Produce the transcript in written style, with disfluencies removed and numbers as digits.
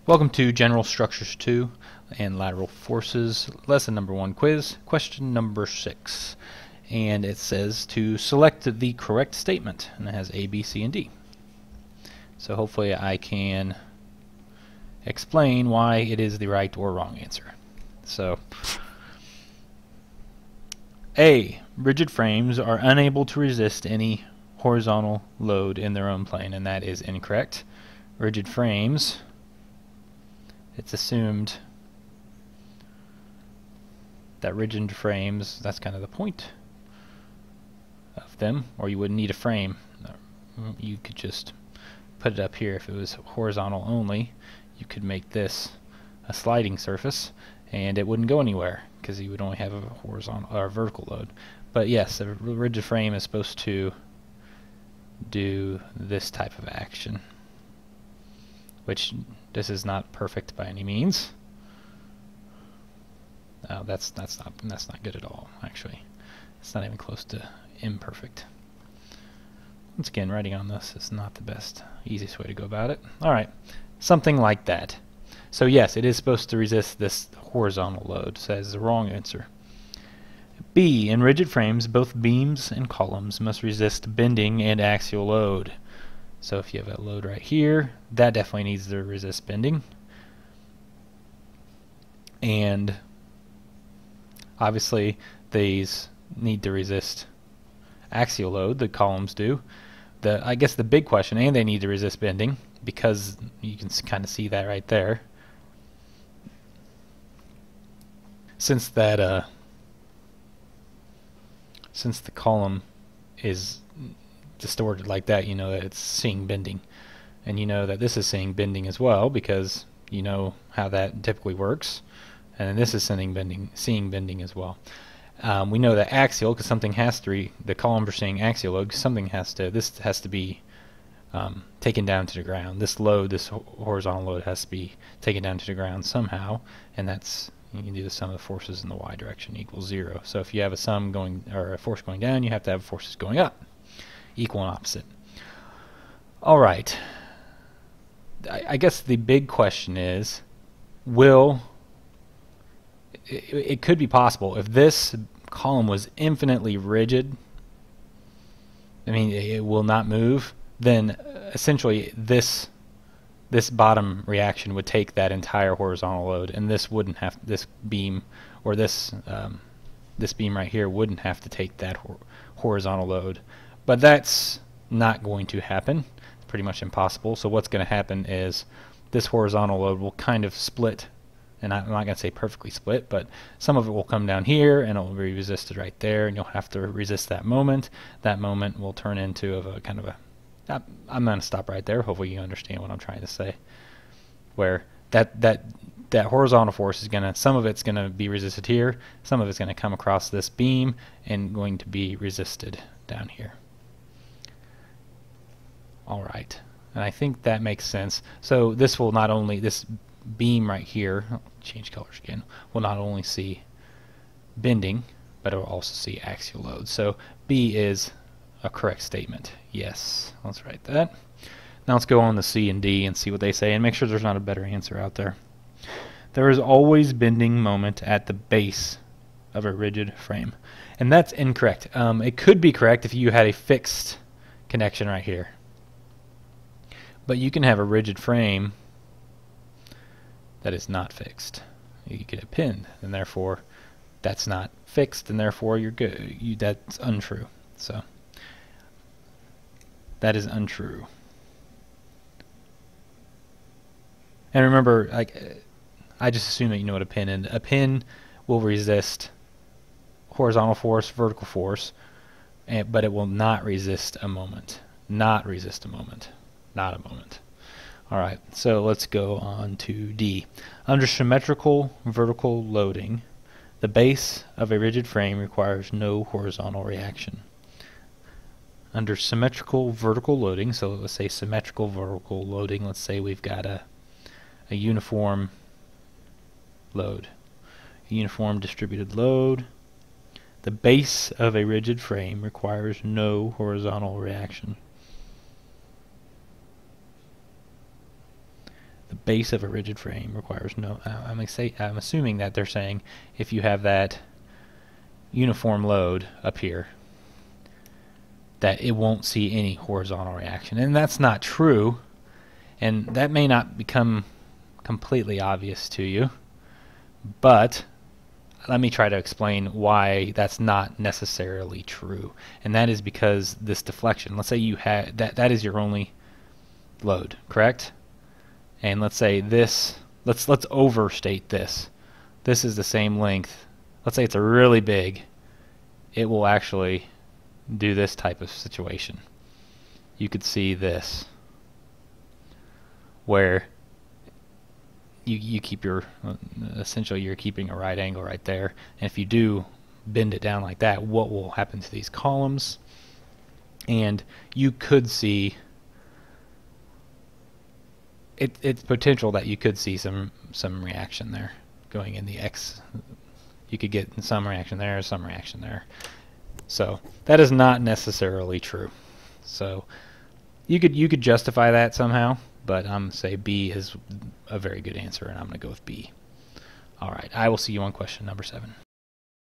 Welcome to General Structures 2 and Lateral Forces, lesson number 1 quiz, question number 6. And it says to select the correct statement, and it has A, B, C, and D. So hopefully I can explain why it is the right or wrong answer. So, A, rigid frames are unable to resist any horizontal load in their own plane, and that is incorrect. Rigid frames, it's assumed that rigid frames, that's kind of the point of them, or you wouldn't need a frame. You could just put it up here. If it was horizontal only, you could make this a sliding surface and it wouldn't go anywhere because you would only have a horizontal or vertical load. But yes, a rigid frame is supposed to do this type of action, which this is not perfect by any means. That's not good at all. Actually, it's not even close to imperfect. Once again, writing on this is not the best, easiest way to go about it. All right, something like that. So yes, it is supposed to resist this horizontal load. So that is the wrong answer. B, in rigid frames, both beams and columns must resist bending and axial load. So if you have a load right here, that definitely needs to resist bending. And obviously these need to resist axial load, the columns do. I guess the big question, and they need to resist bending, because you can kind of see that right there. Since the column is distorted like that, you know that it's seeing bending, and you know that this is seeing bending as well, because you know how that typically works, and this is seeing bending as well. We know that axial, because something has to the columns are seeing axial load, because this has to be taken down to the ground. This load, this horizontal load, has to be taken down to the ground somehow, and that's, you can do the sum of the forces in the y direction equals 0. So if you have a sum going, or a force going down, you have to have forces going up, equal and opposite. All right. I guess the big question is, it could be possible if this column was infinitely rigid, I mean it will not move, then essentially this bottom reaction would take that entire horizontal load, and this wouldn't have, this beam, or this beam right here wouldn't have to take that horizontal load. But that's not going to happen. It's pretty much impossible. So what's going to happen is this horizontal load will kind of split, and I'm not going to say perfectly split, but some of it will come down here and it will be resisted right there, and you'll have to resist that moment. That moment will turn into a kind of a, I'm going to stop right there. Hopefully you understand what I'm trying to say. Where that horizontal force is going to, some of it's going to be resisted here, some of it's going to come across this beam and going to be resisted down here. All right, and I think that makes sense. So this will not only, this beam right here, I'll change colors again, will not only see bending, but it will also see axial load. So B is a correct statement. Yes, let's write that. Now let's go on to C and D and see what they say, and make sure there's not a better answer out there. There is always bending moment at the base of a rigid frame, and that's incorrect. It could be correct if you had a fixed connection right here, but you can have a rigid frame that is not fixed. You get a pin, and therefore that's not fixed, and therefore you're good. That's untrue. So that is untrue. And remember, I just assume that you know what a pin is. A pin will resist horizontal force, vertical force, but it will not resist a moment. Not resist a moment. Not a moment. All right, so let's go on to D. Under symmetrical vertical loading, the base of a rigid frame requires no horizontal reaction. Under symmetrical vertical loading, so let's say symmetrical vertical loading, let's say we've got a uniform load, a uniform distributed load. The base of a rigid frame requires no horizontal reaction. the base of a rigid frame requires no. I'm assuming that they're saying if you have that uniform load up here, that it won't see any horizontal reaction, and that's not true. And that may not become completely obvious to you, but let me try to explain why that's not necessarily true. And that is because this deflection, let's say you had that is your only load, correct? And let's say this, let's overstate this. This is the same length. Let's say it's a really big. It will actually do this type of situation. You could see this, where you keep your, essentially you're keeping a right angle right there, and if you do bend it down like that, what will happen to these columns? And you could see it's potential that you could see some reaction there going in the X. You could get some reaction there, some reaction there. So that is not necessarily true. So you could justify that somehow, but I'm going to say B is a very good answer, and I'm going to go with B. All right, I will see you on question number 7.